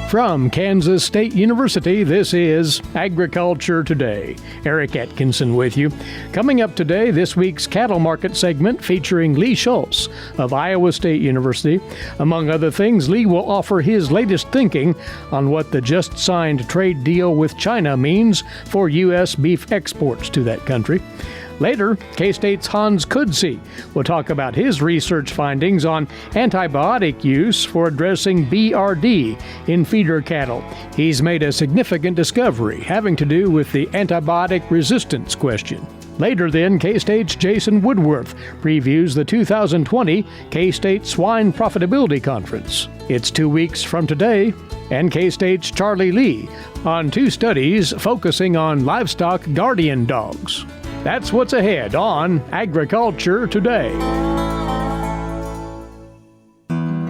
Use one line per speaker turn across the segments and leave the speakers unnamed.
From Kansas State University, this is Agriculture Today. Eric Atkinson with you. Coming up today, this week's cattle market segment featuring Lee Schulz of Iowa State University. Among other things, Lee will offer his latest thinking on what the just-signed trade deal with China means for U.S. beef exports to that country. Later, K-State's Hans Coetzee will talk about his research findings on antibiotic use for addressing BRD in feeder cattle. He's made a significant discovery having to do with the antibiotic resistance question. Later then, K-State's Jason Woodworth previews the 2020 K-State Swine Profitability Conference. It's 2 weeks from today, and K-State's Charlie Lee on 2 studies focusing on livestock guardian dogs. That's what's ahead on Agriculture Today.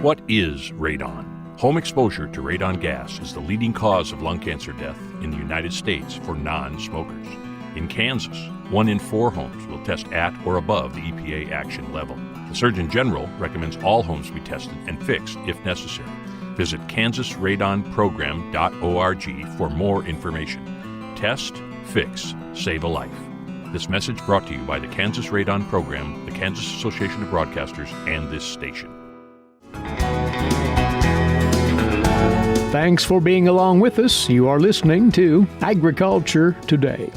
What is radon? Home exposure to radon gas is the leading cause of lung cancer death in the United States for non-smokers. In Kansas, 1 in 4 homes will test at or above the EPA action level. The Surgeon General recommends all homes be tested and fixed if necessary. Visit kansasradonprogram.org for more information. Test, fix, save a life. This message brought to you by the Kansas Radon Program, the Kansas Association of Broadcasters, and this station.
Thanks for being along with us. You are listening to Agriculture Today.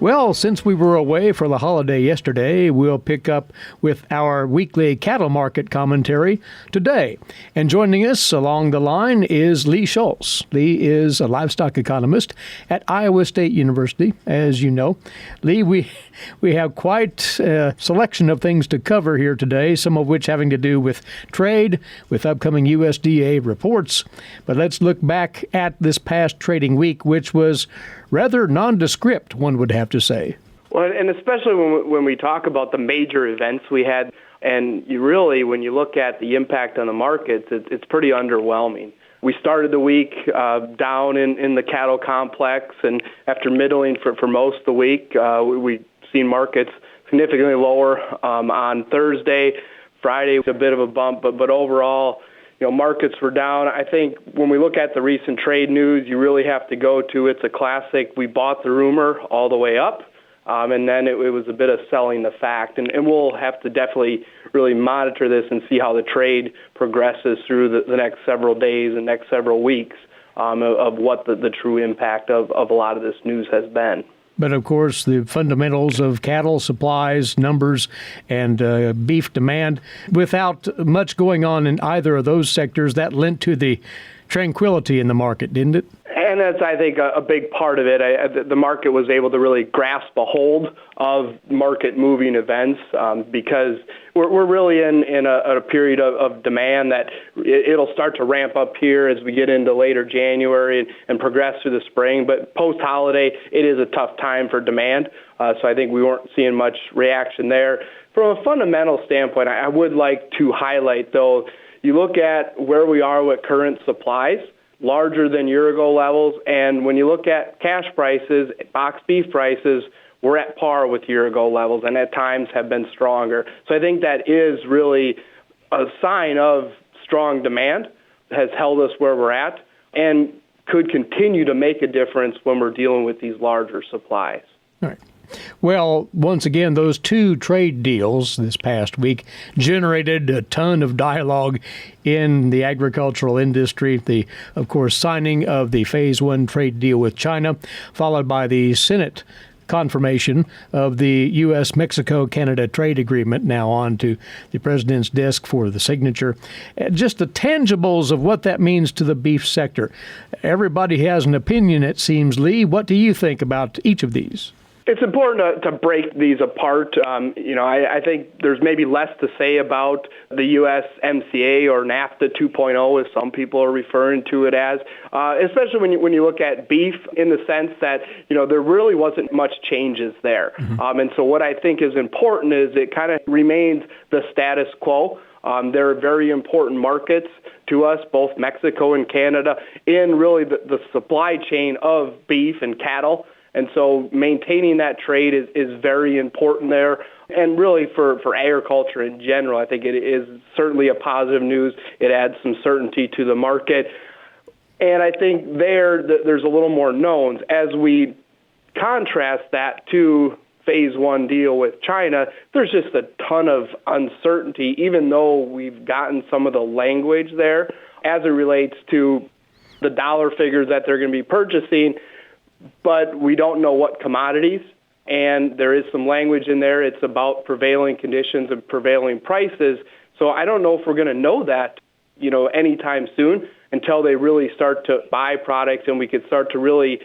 Well, since we were away for the holiday yesterday, we'll pick up with our weekly cattle market commentary today. And joining us along the line is Lee Schulz. Lee is a livestock economist at Iowa State University, as you know. Lee, we have quite a selection of things to cover here today, some of which having to do with trade, with upcoming USDA reports. But let's look back at this past trading week, which was rather nondescript, one would have to say.
Well, and especially when we talk about the major events we had, and you really, when you look at the impact on the markets, it's pretty underwhelming. We started the week down in the cattle complex, and after middling for most of the week, we've seen markets significantly lower on Thursday. Friday was a bit of a bump, but overall, markets were down. I think when we look at the recent trade news, you really have to go to, it's a classic, we bought the rumor all the way up, and then it was a bit of selling the fact. And we'll have to definitely really monitor this and see how the trade progresses through the next several days and next several weeks of what the true impact of a lot of this news has been.
But, of course, the fundamentals of cattle supplies, numbers, and beef demand, without much going on in either of those sectors, that lent to the tranquility in the market, didn't it?
And that's, I think, a big part of it. The market was able to really grasp a hold of market-moving events because we're really in a period of demand that it'll start to ramp up here as we get into later January and progress through the spring. But post-holiday, it is a tough time for demand, so I think we weren't seeing much reaction there. From a fundamental standpoint, I would like to highlight, though, you look at where we are with current supplies, larger than year-ago levels, and when you look at cash prices, box beef prices, we're at par with year-ago levels and at times have been stronger. So I think that is really a sign of strong demand, has held us where we're at, and could continue to make a difference when we're dealing with these larger supplies.
All right. Well, once again, those 2 trade deals this past week generated a ton of dialogue in the agricultural industry. The, of course, signing of the Phase 1 trade deal with China, followed by the Senate confirmation of the U.S.-Mexico-Canada trade agreement, now on to the president's desk for the signature. Just the tangibles of what that means to the beef sector. Everybody has an opinion, it seems. Lee, what do you think about each of these?
It's important to break these apart. I think there's maybe less to say about the USMCA or NAFTA 2.0, as some people are referring to it as, especially when you look at beef in the sense that, there really wasn't much changes there. Mm-hmm. And so what I think is important is it kind of remains the status quo. They're very important markets to us, both Mexico and Canada, in really the supply chain of beef and cattle. And so maintaining that trade is very important there. And really for agriculture in general, I think it is certainly a positive news. It adds some certainty to the market. And I think there's a little more knowns. As we contrast that to phase one deal with China, there's just a ton of uncertainty, even though we've gotten some of the language there as it relates to the dollar figures that they're going to be purchasing, but we don't know what commodities. And there is some language in there. It's about prevailing conditions and prevailing prices. So I don't know if we're going to know that, anytime soon until they really start to buy products and we could start to really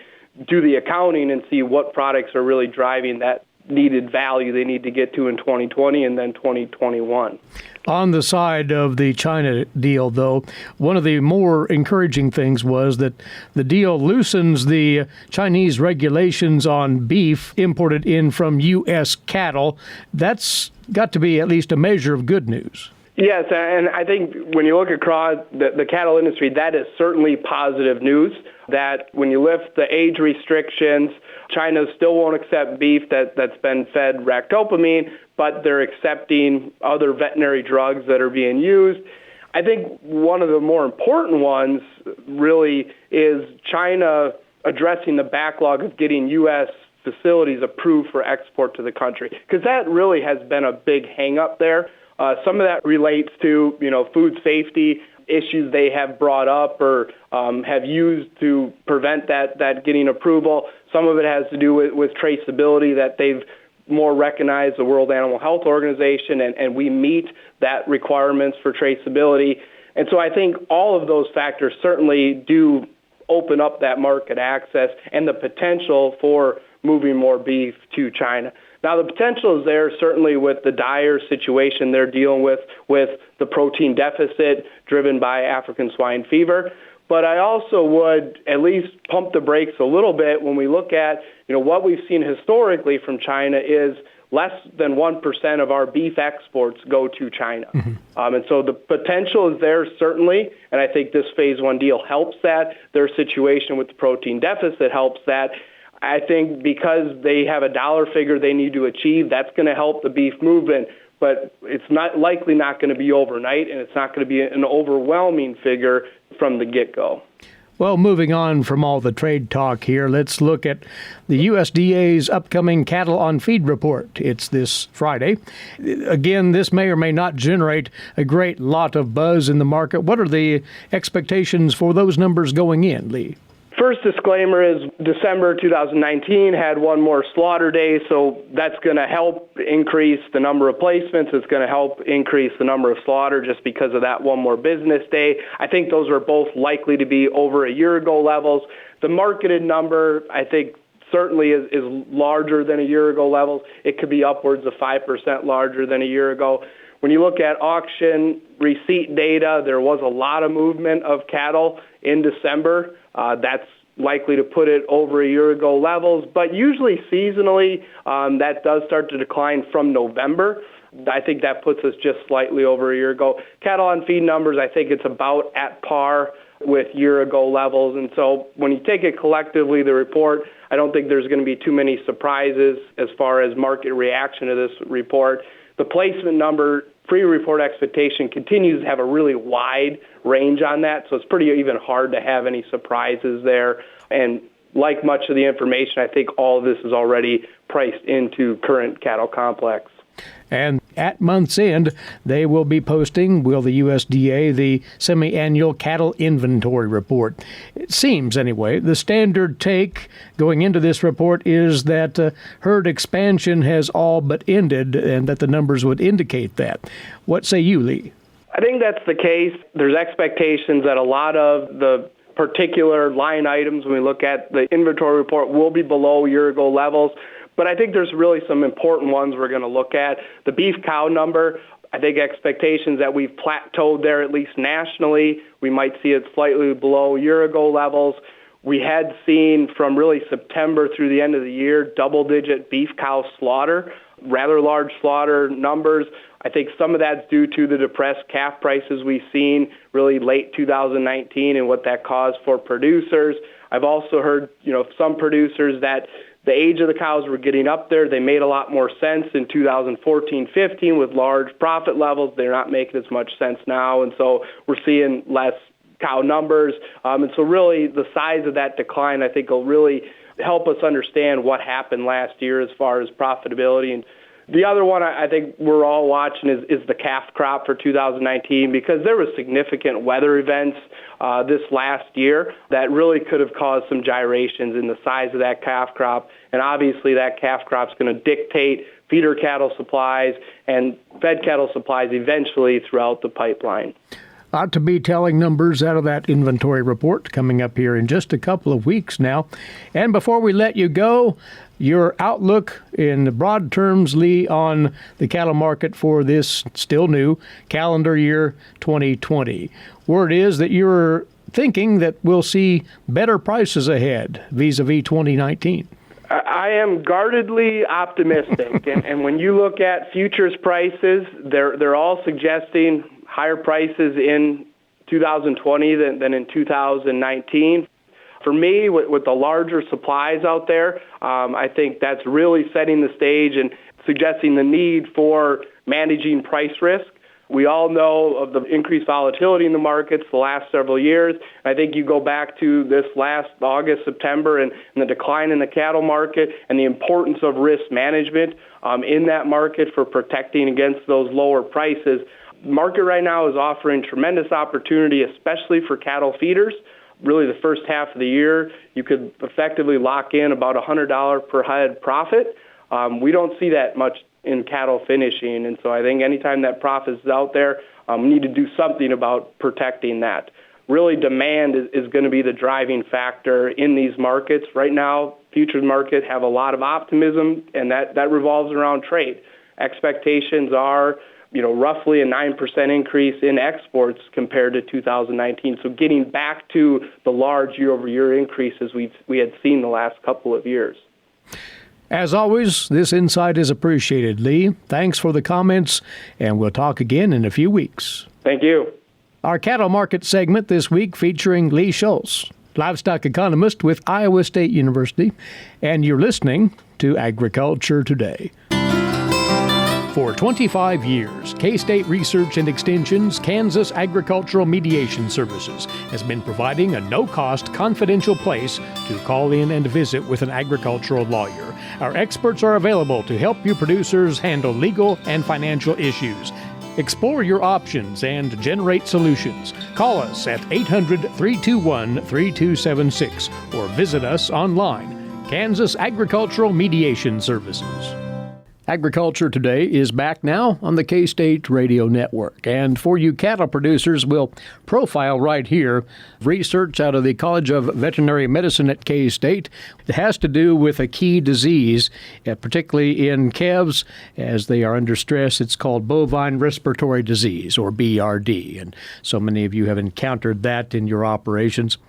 do the accounting and see what products are really driving that needed value they need to get to in 2020 and then 2021.
On the side of the China deal, though, one of the more encouraging things was that the deal loosens the Chinese regulations on beef imported in from U.S. cattle. That's got to be at least a measure of good news.
Yes, and I think when you look across the cattle industry, that is certainly positive news, that when you lift the age restrictions, China still won't accept beef that's been fed ractopamine, but they're accepting other veterinary drugs that are being used. I think one of the more important ones really is China addressing the backlog of getting U.S. facilities approved for export to the country, because that really has been a big hang-up there. Some of that relates to, food safety issues they have brought up or have used to prevent that getting approval. Some of it has to do with traceability, that they've more recognized the World Animal Health Organization, and we meet that requirements for traceability. And so I think all of those factors certainly do open up that market access and the potential for moving more beef to China. Now, the potential is there certainly with the dire situation they're dealing with the protein deficit driven by African swine fever. But I also would at least pump the brakes a little bit when we look at, what we've seen historically from China is less than 1% of our beef exports go to China. Mm-hmm. And so the potential is there certainly, and I think this phase one deal helps that. Their situation with the protein deficit helps that. I think because they have a dollar figure they need to achieve, that's going to help the beef movement, but it's likely not going to be overnight, and it's not going to be an overwhelming figure from the get-go.
Well, moving on from all the trade talk here, let's look at the USDA's upcoming Cattle on Feed report. It's this Friday. Again, this may or may not generate a great lot of buzz in the market. What are the expectations for those numbers going in, Lee?
First disclaimer is December 2019 had one more slaughter day, so that's going to help increase the number of placements. It's going to help increase the number of slaughter just because of that one more business day. I think those are both likely to be over a year ago levels. The marketed number, I think, certainly is larger than a year ago levels. It could be upwards of 5% larger than a year ago. When you look at auction receipt data, there was a lot of movement of cattle in December. That's likely to put it over a year ago levels, but usually seasonally, that does start to decline from November. I think that puts us just slightly over a year ago. Cattle on feed numbers, I think it's about at par with year ago levels. And so when you take it collectively, the report, I don't think there's going to be too many surprises as far as market reaction to this report. The placement number, pre-report expectation continues to have a really wide range on that, so it's pretty even hard to have any surprises there. And like much of the information, I think all of this is already priced into current cattle complex.
And at month's end, they will be posting, the USDA, the semi-annual cattle inventory report. It seems, anyway, the standard take going into this report is that herd expansion has all but ended and that the numbers would indicate that. What say you, Lee?
I think that's the case. There's expectations that a lot of the particular line items, when we look at the inventory report, will be below year-ago levels. But I think there's really some important ones we're going to look at. The beef cow number, I think expectations that we've plateaued there, at least nationally. We might see it slightly below year-ago levels. We had seen from really September through the end of the year double-digit beef cow slaughter, rather large slaughter numbers. I think some of that's due to the depressed calf prices we've seen really late 2019 and what that caused for producers. I've also heard, some producers that the age of the cows were getting up there. They made a lot more sense in 2014-15 with large profit levels. They're not making as much sense now, and so we're seeing less cow numbers. And so really the size of that decline, I think, will really help us understand what happened last year as far as profitability. And the other one I think we're all watching is the calf crop for 2019, because there were significant weather events this last year that really could have caused some gyrations in the size of that calf crop. And obviously that calf crop is going to dictate feeder cattle supplies and fed cattle supplies eventually throughout the pipeline.
Ought to be telling numbers out of that inventory report coming up here in just a couple of weeks now. And before we let you go, your outlook in broad terms, Lee, on the cattle market for this still new calendar year 2020. Word is that you're thinking that we'll see better prices ahead vis-a-vis 2019.
I am guardedly optimistic. and when you look at futures prices, they're all suggesting higher prices in 2020 than in 2019. For me, with the larger supplies out there, I think that's really setting the stage and suggesting the need for managing price risk. We all know of the increased volatility in the markets the last several years. I think you go back to this last August, September, and the decline in the cattle market and the importance of risk management in that market for protecting against those lower prices. The market right now is offering tremendous opportunity, especially for cattle feeders. Really, the first half of the year, you could effectively lock in about $100 per head profit. We don't see that much in cattle finishing, and so I think anytime that profit is out there, we need to do something about protecting that. Really, demand is going to be the driving factor in these markets. Right now, futures market have a lot of optimism, and that revolves around trade. Expectations are roughly a 9% increase in exports compared to 2019. So getting back to the large year-over-year increases we had seen the last couple of years.
As always, this insight is appreciated, Lee. Thanks for the comments, and we'll talk again in a few weeks.
Thank you.
Our cattle market segment this week featuring Lee Schulz, livestock economist with Iowa State University, and you're listening to Agriculture Today. For 25 years, K-State Research and Extension's Kansas Agricultural Mediation Services has been providing a no-cost, confidential place to call in and visit with an agricultural lawyer. Our experts are available to help you producers handle legal and financial issues. Explore your options and generate solutions. Call us at 800-321-3276 or visit us online. Kansas Agricultural Mediation Services. Agriculture Today is back now on the K-State Radio Network. And for you cattle producers, we'll profile right here research out of the College of Veterinary Medicine at K-State. It has to do with a key disease, particularly in calves. As they are under stress, it's called Bovine Respiratory Disease, or BRD. And so many of you have encountered that in your operations.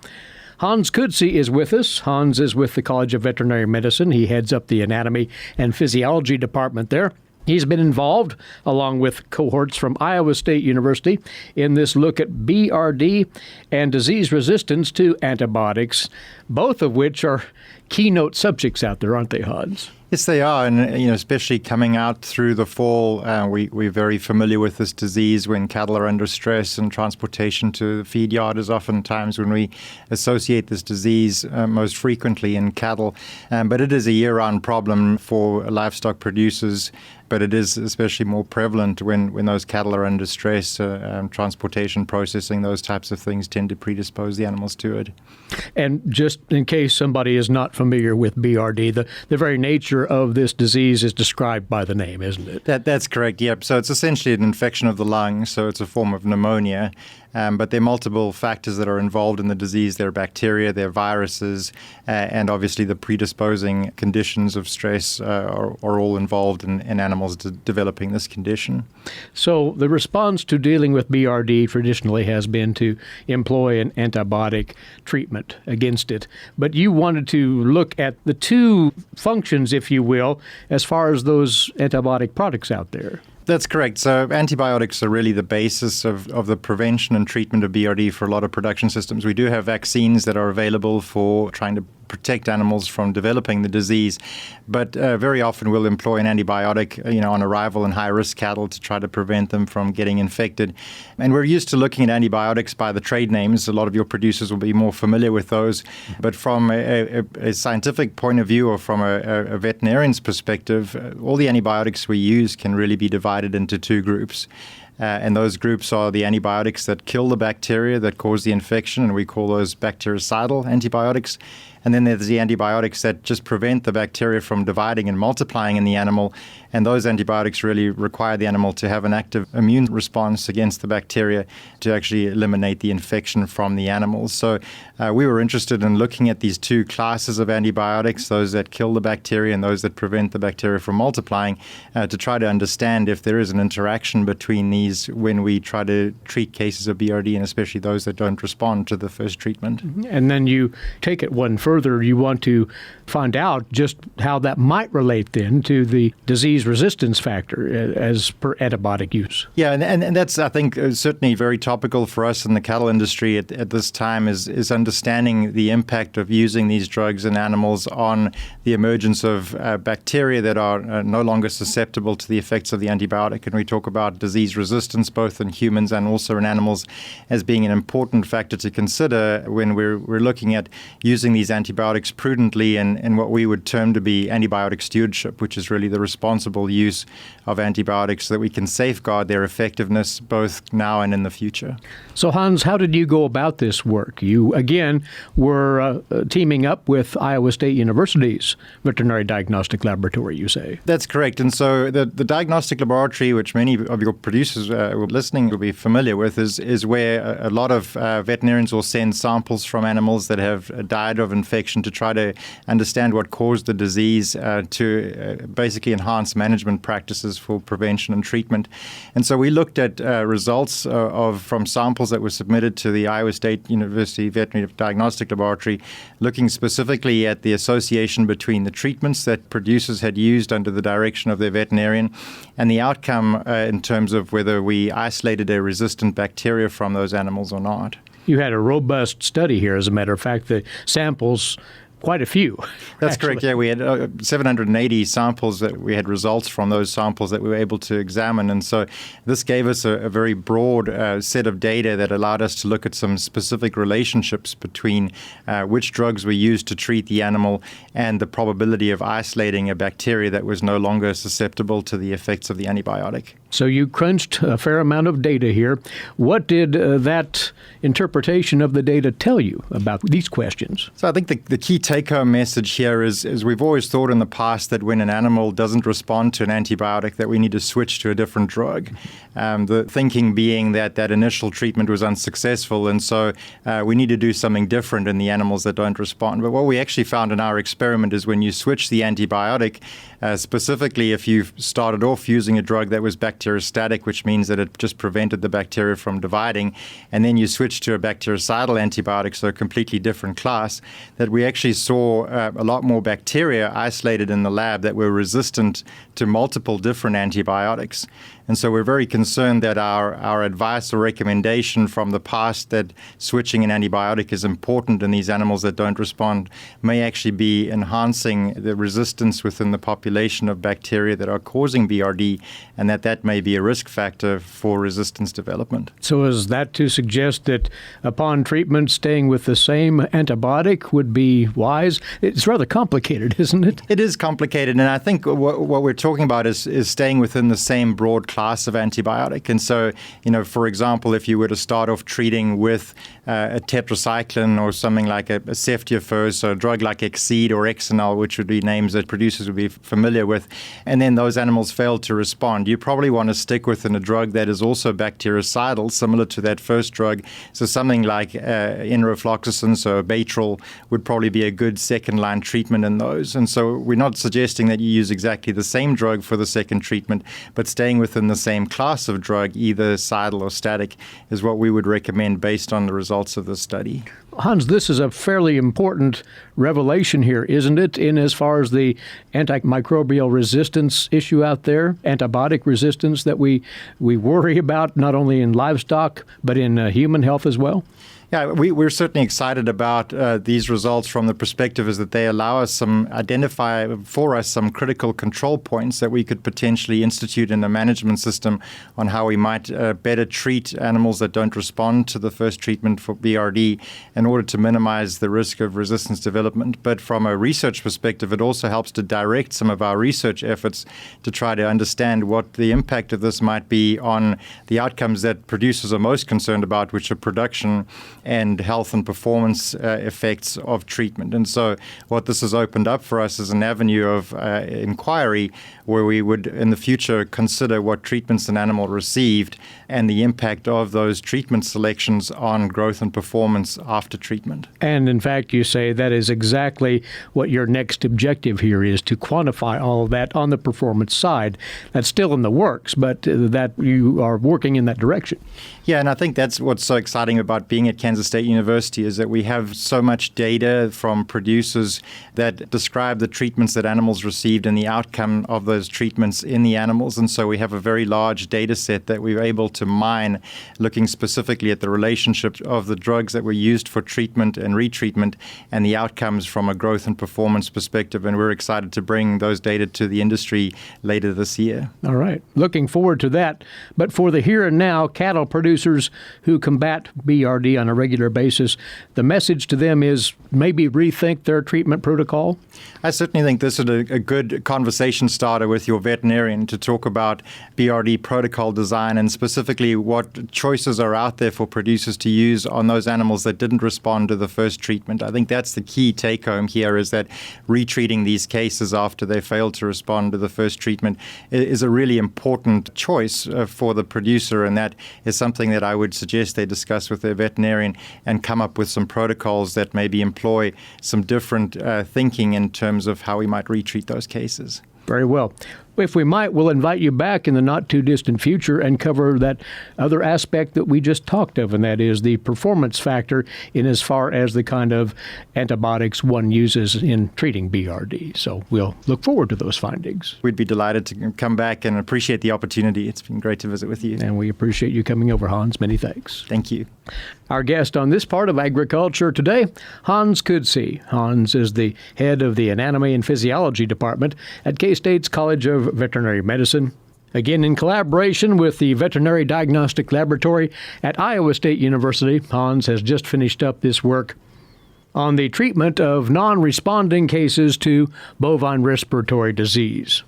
Hans Coetzee is with us. Hans is with the College of Veterinary Medicine. He heads up the Anatomy and Physiology Department there. He's been involved, along with cohorts from Iowa State University, in this look at BRD and disease resistance to antibiotics, both of which are keynote subjects out there, aren't they, Hans?
Yes, they are, and especially coming out through the fall, we're very familiar with this disease when cattle are under stress, and transportation to the feed yard is oftentimes when we associate this disease most frequently in cattle. But it is a year-round problem for livestock producers, but it is especially more prevalent when those cattle are under stress. Transportation, processing, those types of things tend to predispose the animals to it.
And just in case somebody is not familiar with BRD, the very nature of this disease is described by the name, isn't it?
That's correct, yep. So it's essentially an infection of the lung, so it's a form of pneumonia. But there are multiple factors that are involved in the disease. There are bacteria, there are viruses, and obviously the predisposing conditions of stress are all involved in animals developing this condition.
So the response to dealing with BRD traditionally has been to employ an antibiotic treatment against it. But you wanted to look at the two functions, if you will, as far as those antibiotic products out there.
That's correct. So antibiotics are really the basis of the prevention and treatment of BRD for a lot of production systems. We do have vaccines that are available for trying to protect animals from developing the disease. But very often we'll employ an antibiotic, on arrival in high-risk cattle to try to prevent them from getting infected. And we're used to looking at antibiotics by the trade names. A lot of your producers will be more familiar with those. But from a scientific point of view, or from a veterinarian's perspective, all the antibiotics we use can really be divided into two groups. And those groups are the antibiotics that kill the bacteria that cause the infection, and we call those bactericidal antibiotics. And then there's the antibiotics that just prevent the bacteria from dividing and multiplying in the animal. And those antibiotics really require the animal to have an active immune response against the bacteria to actually eliminate the infection from the animals. So we were interested in looking at these two classes of antibiotics, those that kill the bacteria and those that prevent the bacteria from multiplying, to try to understand if there is an interaction between these when we try to treat cases of BRD, and especially those that don't respond to the first treatment.
And then you take it one further. You want to find out just how that might relate then to the disease resistance factor as per antibiotic use.
Yeah, and that's, I think, certainly very topical for us in the cattle industry at this time is understanding the impact of using these drugs in animals on the emergence of bacteria that are no longer susceptible to the effects of the antibiotic. And we talk about disease resistance both in humans and also in animals as being an important factor to consider when we're looking at using these antibiotics prudently and what we would term to be antibiotic stewardship, which is really the responsible use of antibiotics so that we can safeguard their effectiveness both now and in the future.
So Hans, how did you go about this work? You, again, were teaming up with Iowa State University's Veterinary Diagnostic Laboratory, you say?
That's correct. And so the diagnostic laboratory, which many of your producers listening will be familiar with, is where a lot of veterinarians will send samples from animals that have died of infection to try to understand what caused the disease, to basically enhance management practices for prevention and treatment. And so we looked at results from samples that were submitted to the Iowa State University Veterinary Diagnostic Laboratory, looking specifically at the association between the treatments that producers had used under the direction of their veterinarian and the outcome in terms of whether we isolated a resistant bacteria from those animals or not.
You had a robust study here, as a matter of fact. The samples, quite a few.
That's
actually.
correct. Yeah, we had 780 samples that we had results from those samples that we were able to examine. And so this gave us a very broad set of data that allowed us to look at some specific relationships between which drugs were used to treat the animal and the probability of isolating a bacteria that was no longer susceptible to the effects of the antibiotic.
So you crunched a fair amount of data here. What did that interpretation of the data tell you about these questions?
So I think the key take-home message here is we've always thought in the past that when an animal doesn't respond to an antibiotic that we need to switch to a different drug. The thinking being that initial treatment was unsuccessful, and so we need to do something different in the animals that don't respond. But what we actually found in our experiment is when you switch the antibiotic, specifically if you started off using a drug that was bacteriostatic, which means that it just prevented the bacteria from dividing, and then you switch to a bactericidal antibiotic, so a completely different class, that we actually saw a lot more bacteria isolated in the lab that were resistant to multiple different antibiotics. And so we're very concerned that our advice or recommendation from the past that switching an antibiotic is important in these animals that don't respond may actually be enhancing the resistance within the population of bacteria that are causing BRD, and that may be a risk factor for resistance development.
So is that to suggest that upon treatment, staying with the same antibiotic would be wise? It's rather complicated, isn't it?
It is complicated, and I think what we're talking about is staying within the same broad class of antibiotic. And so, for example, if you were to start off treating with a tetracycline or something like a ceftiofur, so a drug like Exceed or Exenol, which would be names that producers would be familiar with, and then those animals fail to respond, you probably want to stick within a drug that is also bactericidal, similar to that first drug. So something like enrofloxacin, so Baytril, would probably be a good second-line treatment in those. And so we're not suggesting that you use exactly the same drug for the second treatment, but staying within within the same class of drug, either sidal or static, is what we would recommend based on the results of the study.
Hans, this is a fairly important revelation here, isn't it, in as far as the antimicrobial resistance issue out there, antibiotic resistance that we worry about not only in livestock but in human health as well?
Yeah, we're certainly excited about these results from the perspective is that they allow us identify for us some critical control points that we could potentially institute in the management system on how we might better treat animals that don't respond to the first treatment for BRD in order to minimize the risk of resistance development. But from a research perspective, it also helps to direct some of our research efforts to try to understand what the impact of this might be on the outcomes that producers are most concerned about, which are production and health and performance effects of treatment. And so what this has opened up for us is an avenue of inquiry where we would in the future consider what treatments an animal received and the impact of those treatment selections on growth and performance after treatment.
And in fact, you say that is exactly what your next objective here is, to quantify all of that on the performance side. That's still in the works, but that you are working in that direction.
Yeah, and I think that's what's so exciting about being at Kansas State University is that we have so much data from producers that describe the treatments that animals received and the outcome of those treatments in the animals. And so we have a very large data set that we're able to mine, looking specifically at the relationship of the drugs that were used for treatment and retreatment and the outcomes from a growth and performance perspective. And we're excited to bring those data to the industry later this year.
All right. Looking forward to that. But for the here and now, cattle producers who combat BRD on a regular basis, the message to them is maybe rethink their treatment protocol?
I certainly think this is a good conversation starter with your veterinarian to talk about BRD protocol design and specifically what choices are out there for producers to use on those animals that didn't respond to the first treatment. I think that's the key take-home here, is that retreating these cases after they failed to respond to the first treatment is a really important choice for the producer, and that is something that I would suggest they discuss with their veterinarian and come up with some protocols that maybe employ some different thinking in terms of how we might retreat those cases.
Very well. If we might, we'll invite you back in the not-too-distant future and cover that other aspect that we just talked of, and that is the performance factor in as far as the kind of antibiotics one uses in treating BRD. So we'll look forward to those findings.
We'd be delighted to come back and appreciate the opportunity. It's been great to visit with you.
And we appreciate you coming over, Hans. Many thanks.
Thank you.
Our guest on this part of Agriculture Today, Hans Coetzee. Hans is the head of the Anatomy and Physiology Department at K-State's College of Veterinary Medicine. Again, in collaboration with the Veterinary Diagnostic Laboratory at Iowa State University, Hans has just finished up this work on the treatment of non-responding cases to bovine respiratory disease,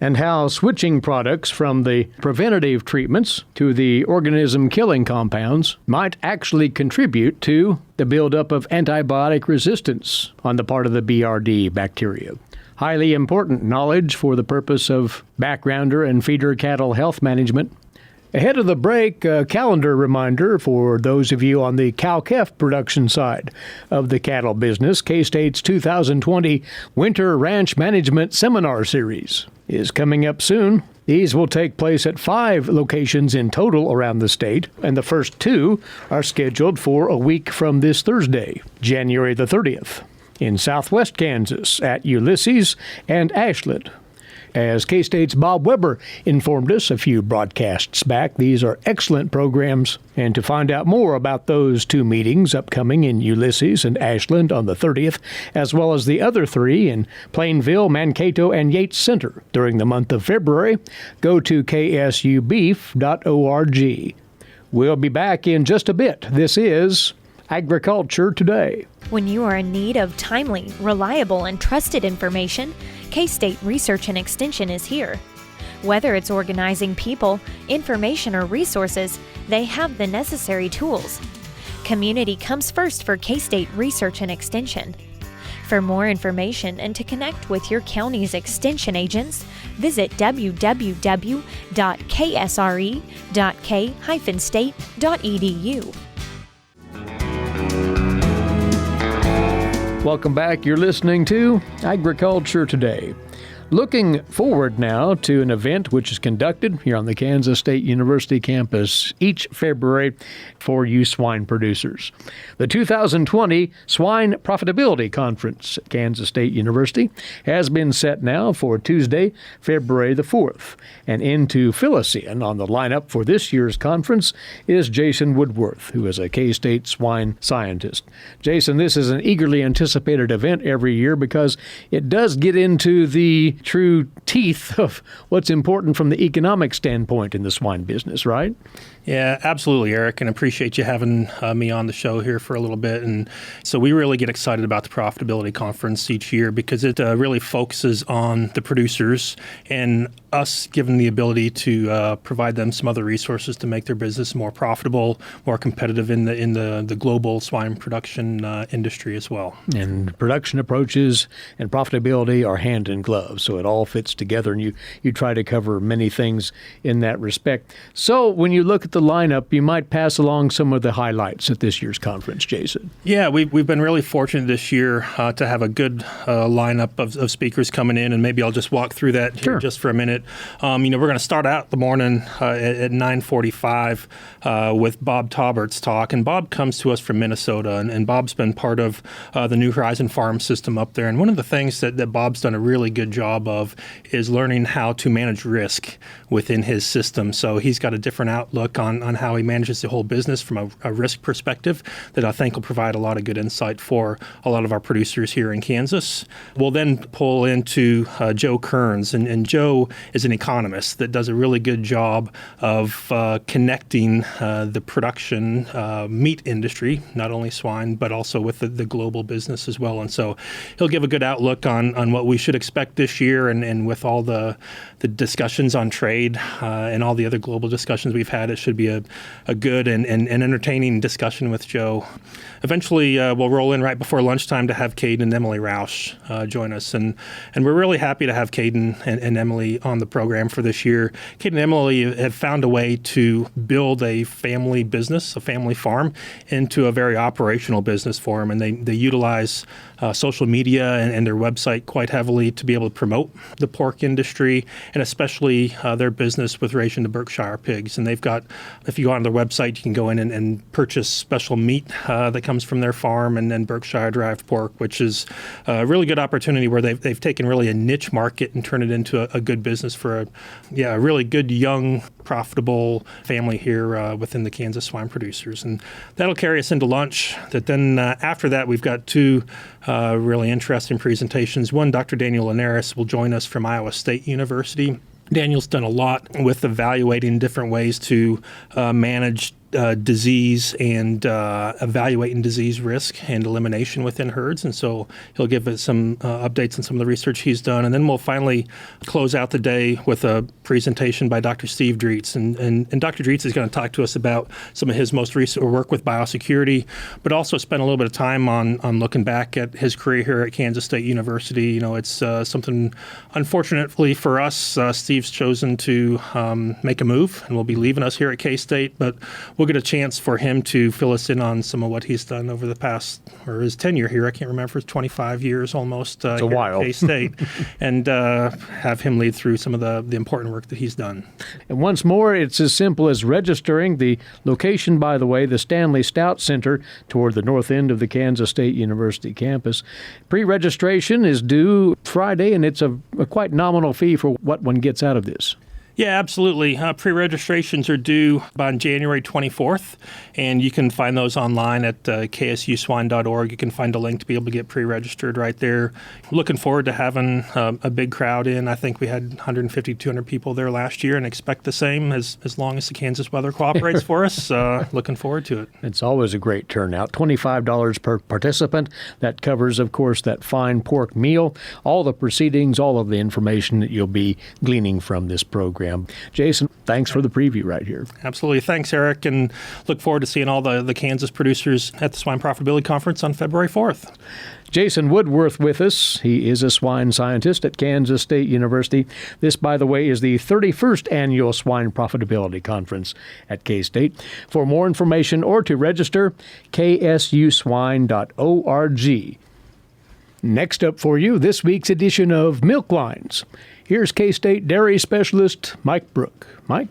and how switching products from the preventative treatments to the organism-killing compounds might actually contribute to the buildup of antibiotic resistance on the part of the BRD bacteria. Highly important knowledge for the purpose of backgrounder and feeder cattle health management. Ahead of the break, a calendar reminder for those of you on the cow-calf production side of the cattle business. K-State's 2020 Winter Ranch Management Seminar Series is coming up soon. These will take place at 5 locations in total around the state, and the first 2 are scheduled for a week from this Thursday, January the 30th, in southwest Kansas at Ulysses and Ashland. As K-State's Bob Weber informed us a few broadcasts back, these are excellent programs. And to find out more about those 2 meetings upcoming in Ulysses and Ashland on the 30th, as well as the other 3 in Plainville, Mankato, and Yates Center during the month of February, go to ksubeef.org. We'll be back in just a bit. This is Agriculture Today.
When you are in need of timely, reliable, and trusted information, K-State Research and Extension is here. Whether it's organizing people, information, or resources, they have the necessary tools. Community comes first for K-State Research and Extension. For more information and to connect with your county's extension agents, visit www.ksre.k-state.edu.
Welcome back. You're listening to Agriculture Today. Looking forward now to an event which is conducted here on the Kansas State University campus each February for you swine producers. The 2020 Swine Profitability Conference at Kansas State University has been set now for Tuesday, February the 4th. And in to fill us in on the lineup for this year's conference is Jason Woodworth, who is a K-State swine scientist. Jason, this is an eagerly anticipated event every year because it does get into the true teeth of what's important from the economic standpoint in the swine business, right?
Yeah, absolutely, Eric, and appreciate you having me on the show here for a little bit. And so we really get excited about the Profitability Conference each year because it really focuses on the producers and us giving the ability to provide them some other resources to make their business more profitable, more competitive in the global swine production industry as well.
And production approaches and profitability are hand in glove, so it all fits together, and you try to cover many things in that respect. So when you look at the lineup, you might pass along some of the highlights at this year's conference, Jason.
Yeah, we've been really fortunate this year to have a good lineup of speakers coming in, and maybe I'll just walk through that here just for a minute. We're going to start out the morning at 9:45 with Bob Taubert's talk, and Bob comes to us from Minnesota, and Bob's been part of the New Horizon farm system up there, and one of the things that Bob's done a really good job of is learning how to manage risk within his system. So he's got a different outlook on how he manages the whole business from a risk perspective that I think will provide a lot of good insight for a lot of our producers here in Kansas. We'll then pull into Joe Kearns, and Joe is an economist that does a really good job of connecting the production meat industry, not only swine, but also with the global business as well. And so he'll give a good outlook on what we should expect this year, and with all the discussions on trade and all the other global discussions we've had, it should be a good and entertaining discussion with Joe. Eventually, we'll roll in right before lunchtime to have Caden and Emily Roush join us. And we're really happy to have Caden and Emily on the program for this year. Caden and Emily have found a way to build a family business, a family farm, into a very operational business for them. And they utilize social media and their website quite heavily to be able to promote the pork industry, and especially their business with raising the Berkshire pigs. And they've got, if you go on their website, you can go in and purchase special meat that comes from their farm, and then Berkshire-derived pork, which is a really good opportunity where they've taken really a niche market and turned it into a good business for a really good, young, profitable family here within the Kansas swine producers. And that'll carry us into lunch. That then after that, we've got two really interesting presentations. One, Dr. Daniel Linares will join us from Iowa State University. Daniel's done a lot with evaluating different ways to manage disease and evaluating disease risk and elimination within herds. And so he'll give us some updates on some of the research he's done. And then we'll finally close out the day with a presentation by Dr. Steve Dreetz. And Dr. Dreetz is going to talk to us about some of his most recent work with biosecurity, but also spend a little bit of time on looking back at his career here at Kansas State University. You know, it's something, unfortunately for us, Steve's chosen to make a move and will be leaving us here at K-State, but we'll get a chance for him to fill us in on some of what he's done over the past, or his tenure here. I can't remember, it's 25 years almost
it's a while.
At K-State, and have him lead through some of the important work that he's done.
And once more, it's as simple as registering. The location, by the way, the Stanley Stout Center toward the north end of the Kansas State University campus. Pre-registration is due Friday, and it's a quite nominal fee for what one gets out of this.
Yeah, absolutely. Pre-registrations are due on January 24th, and you can find those online at ksuswine.org. You can find a link to be able to get pre-registered right there. Looking forward to having a big crowd in. I think we had 150, 200 people there last year, and expect the same as long as the Kansas weather cooperates for us. Looking forward to it.
It's always a great turnout. $25 per participant. That covers, of course, that fine pork meal, all the proceedings, all of the information that you'll be gleaning from this program. Jason, thanks for the preview right here.
Absolutely. Thanks, Eric, and look forward to seeing all the Kansas producers at the Swine Profitability Conference on February 4th.
Jason Woodworth with us. He is a swine scientist at Kansas State University. This, by the way, is the 31st Annual Swine Profitability Conference at K-State. For more information or to register, ksuswine.org. Next up for you, this week's edition of Milk Lines. Here's K-State dairy specialist Mike Brook. Mike?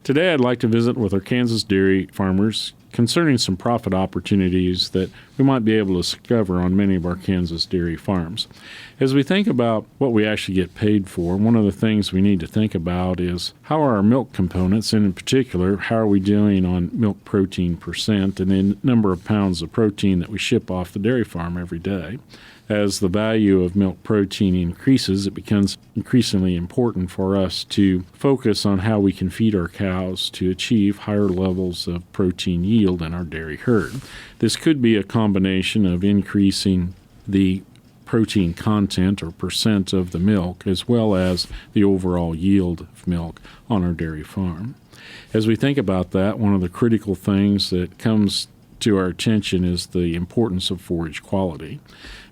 Today I'd like to visit with our Kansas dairy farmers concerning some profit opportunities that we might be able to discover on many of our Kansas dairy farms. As we think about what we actually get paid for, one of the things we need to think about is how are our milk components, and in particular, how are we doing on milk protein percent and the number of pounds of protein that we ship off the dairy farm every day. As the value of milk protein increases, it becomes increasingly important for us to focus on how we can feed our cows to achieve higher levels of protein yield in our dairy herd. This could be a combination of increasing the protein content or percent of the milk, as well as the overall yield of milk on our dairy farm. As we think about that, one of the critical things that comes to our attention is the importance of forage quality.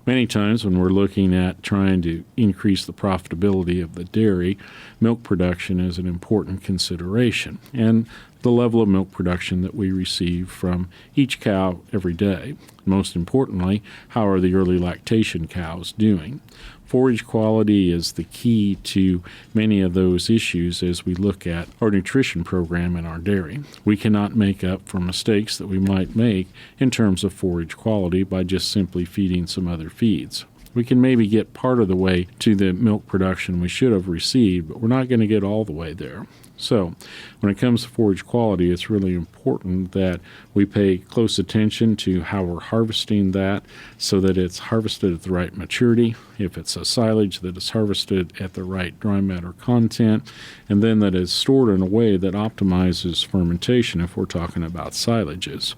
Many times when we're looking at trying to increase the profitability of the dairy, milk production is an important consideration, and the level of milk production that we receive from each cow every day. Most importantly, how are the early lactation cows doing? Forage quality is the key to many of those issues as we look at our nutrition program in our dairy. We cannot make up for mistakes that we might make in terms of forage quality by just simply feeding some other feeds. We can maybe get part of the way to the milk production we should have received, but we're not going to get all the way there. So when it comes to forage quality, it's really important that we pay close attention to how we're harvesting that so that it's harvested at the right maturity, if it's a silage, that it's harvested at the right dry matter content, and then that it's stored in a way that optimizes fermentation if we're talking about silages.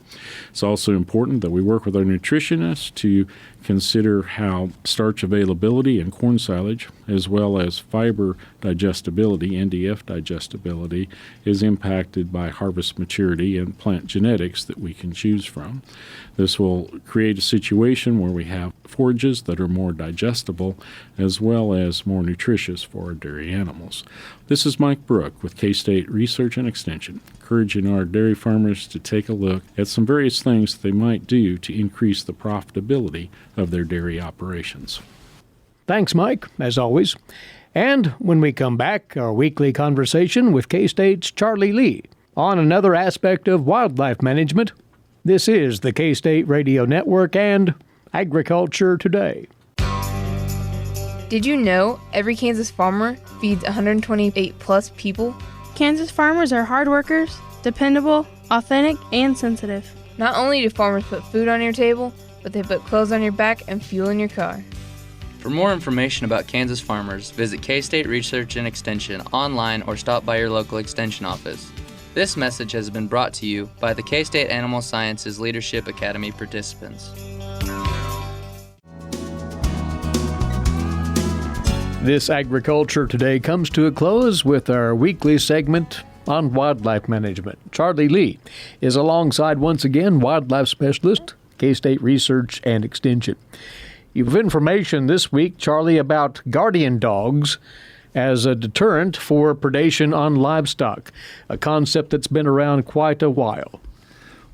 It's also important that we work with our nutritionists to consider how starch availability in corn silage, as well as fiber digestibility, NDF digestibility, is impacted by harvest maturity and plant genetics that we can choose from. This will create a situation where we have forages that are more digestible as well as more nutritious for our dairy animals. This is Mike Brook with K-State Research and Extension, encouraging our dairy farmers to take a look at some various things that they might do to increase the profitability of their dairy operations.
Thanks, Mike, as always. And when we come back, our weekly conversation with K-State's Charlie Lee on another aspect of wildlife management. This is the K-State Radio Network and Agriculture Today.
Did you know every Kansas farmer feeds 128 plus people?
Kansas farmers are hard workers, dependable, authentic, and sensitive.
Not only do farmers put food on your table, but they put clothes on your back and fuel in your car.
For more information about Kansas farmers, visit K-State Research and Extension online or stop by your local extension office. This message has been brought to you by the K-State Animal Sciences Leadership Academy participants.
This Agriculture Today comes to a close with our weekly segment on wildlife management. Charlie Lee is alongside, once again, wildlife specialist, K-State Research and Extension. You have information this week, Charlie, about guardian dogs as a deterrent for predation on livestock, a concept that's been around quite a while.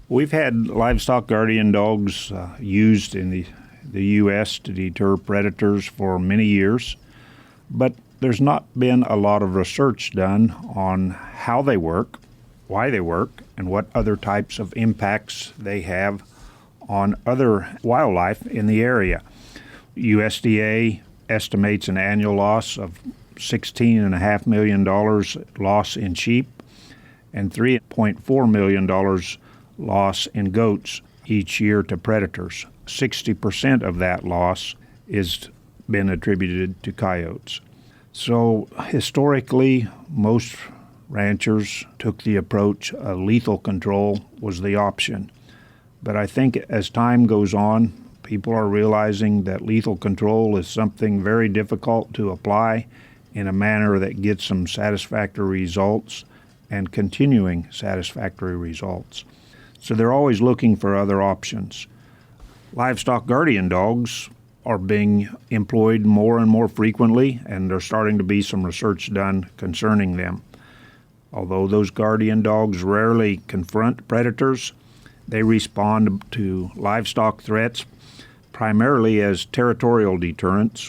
We've had livestock guardian dogs used in the U.S. to deter predators for many years, but there's not been a lot of research done on how they work, why they work, and what other types of impacts they have on other wildlife in the area. USDA estimates an annual loss of $16.5 million loss in sheep and $3.4 million loss in goats each year to predators. 60% of that loss is been attributed to coyotes. So historically, most ranchers took the approach lethal control was the option. But I think as time goes on, people are realizing that lethal control is something very difficult to apply in a manner that gets some satisfactory results and continuing satisfactory results. So they're always looking for other options. Livestock guardian dogs are being employed more and more frequently, and there's starting to be some research done concerning them. Although those guardian dogs rarely confront predators, they respond to livestock threats primarily as territorial deterrents,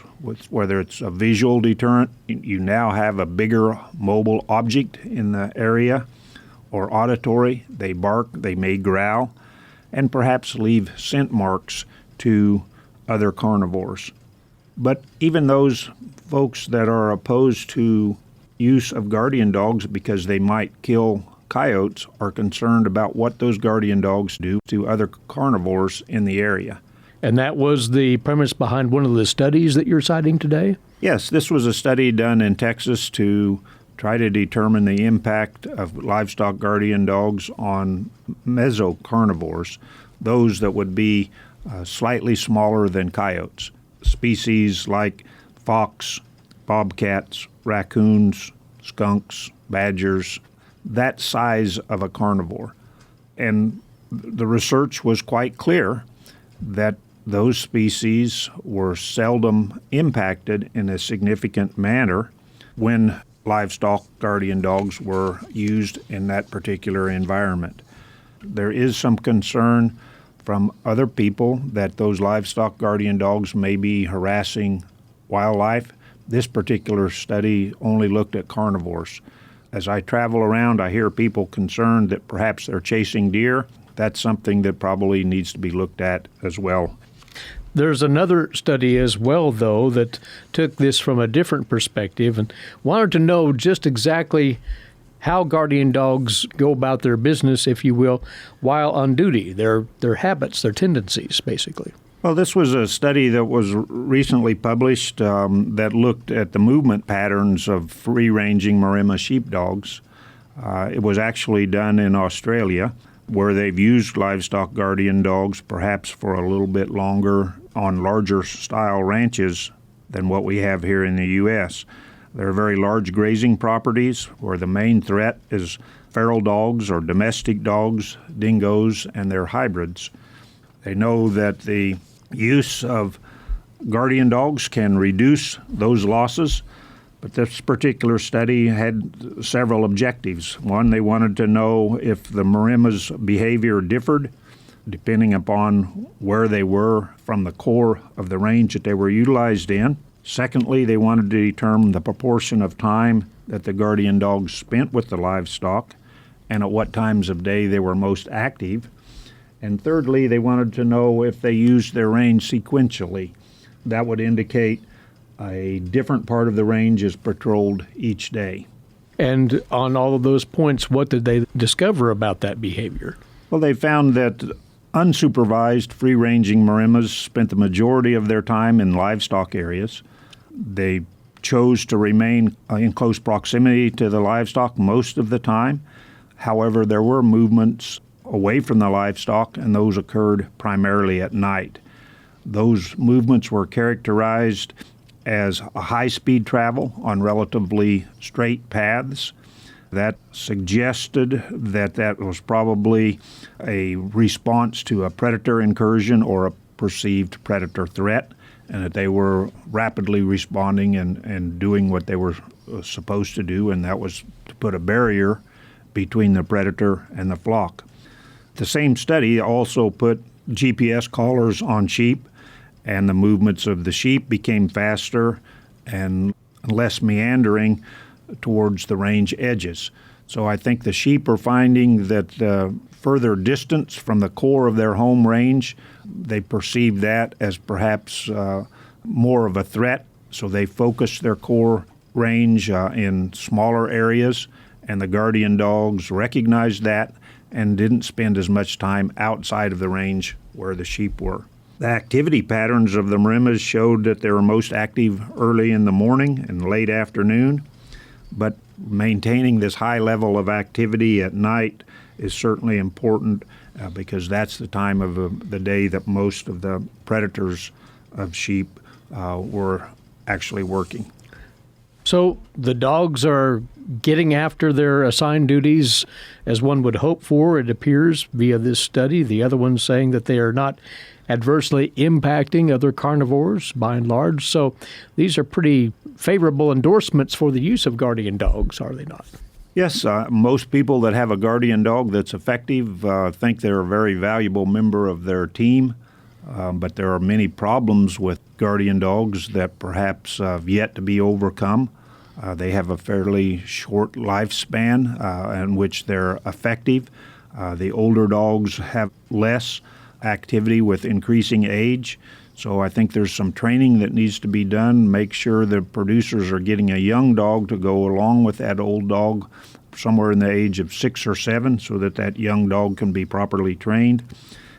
whether it's a visual deterrent, you now have a bigger mobile object in the area, or auditory, they bark, they may growl, and perhaps leave scent marks to other carnivores. But even those folks that are opposed to use of guardian dogs because they might kill coyotes are concerned about what those guardian dogs do to other carnivores in the area.
And that was the premise behind one of the studies that you're citing today?
Yes, this was a study done in Texas to try to determine the impact of livestock guardian dogs on mesocarnivores, those that would be slightly smaller than coyotes. Species like fox, bobcats, raccoons, skunks, badgers, that size of a carnivore. And the research was quite clear that those species were seldom impacted in a significant manner when livestock guardian dogs were used in that particular environment. There is some concern from other people that those livestock guardian dogs may be harassing wildlife. This particular study only looked at carnivores. As I travel around, I hear people concerned that perhaps they're chasing deer. That's something that probably needs to be looked at as well.
There's another study as well, though, that took this from a different perspective and wanted to know just exactly how guardian dogs go about their business, if you will, while on duty, their habits, their tendencies, basically.
Well, this was a study that was recently published that looked at the movement patterns of free-ranging Maremma sheepdogs. It was actually done in Australia, where they've used livestock guardian dogs perhaps for a little bit longer on larger style ranches than what we have here in the U.S. They're very large grazing properties where the main threat is feral dogs or domestic dogs, dingoes, and their hybrids. They know that the use of guardian dogs can reduce those losses, but this particular study had several objectives. One, they wanted to know if the Maremma's behavior differed depending upon where they were from the core of the range that they were utilized in. Secondly, they wanted to determine the proportion of time that the guardian dogs spent with the livestock and at what times of day they were most active. And thirdly, they wanted to know if they used their range sequentially. That would indicate a different part of the range is patrolled each day.
And on all of those points, what did they discover about that behavior?
Well, they found that unsupervised free-ranging Maremmas spent the majority of their time in livestock areas. They chose to remain in close proximity to the livestock most of the time. However, there were movements away from the livestock, and those occurred primarily at night. Those movements were characterized as a high-speed travel on relatively straight paths. That suggested that that was probably a response to a predator incursion or a perceived predator threat, and that they were rapidly responding and doing what they were supposed to do, and that was to put a barrier between the predator and the flock. The same study also put GPS collars on sheep, and the movements of the sheep became faster and less meandering towards the range edges. So I think the sheep are finding that further distance from the core of their home range, they perceive that as perhaps more of a threat, so they focus their core range in smaller areas, and the guardian dogs recognized that and didn't spend as much time outside of the range where the sheep were. The activity patterns of the Maremmas showed that they were most active early in the morning and late afternoon, but maintaining this high level of activity at night is certainly important because that's the time of the day that most of the predators of sheep were actually working.
So the dogs are getting after their assigned duties as one would hope for, it appears, via this study. The other one saying that they are not adversely impacting other carnivores by and large. So these are pretty favorable endorsements for the use of guardian dogs, are they not?
Yes, most people that have a guardian dog that's effective think they're a very valuable member of their team. but there are many problems with guardian dogs that perhaps have yet to be overcome. They have a fairly short lifespan in which they're effective. The older dogs have less activity with increasing age. So I think there's some training that needs to be done. Make sure the producers are getting a young dog to go along with that old dog somewhere in the age of 6 or 7 so that that young dog can be properly trained.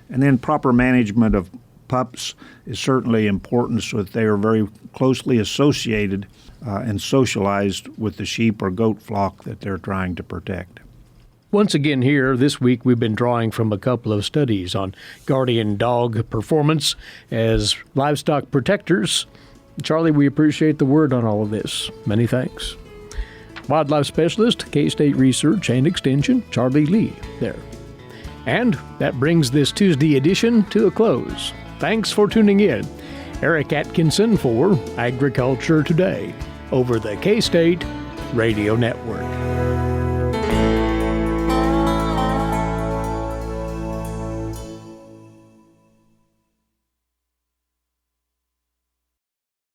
And then proper management of pups is certainly important so that they are very closely associated and socialized with the sheep or goat flock that they're trying to protect.
Once again here, this week we've been drawing from a couple of studies on guardian dog performance as livestock protectors. Charlie, we appreciate the word on all of this. Many thanks. Wildlife Specialist, K-State Research and Extension, Charlie Lee there. And that brings this Tuesday edition to a close. Thanks for tuning in. Eric Atkinson for Agriculture Today over the K-State Radio Network.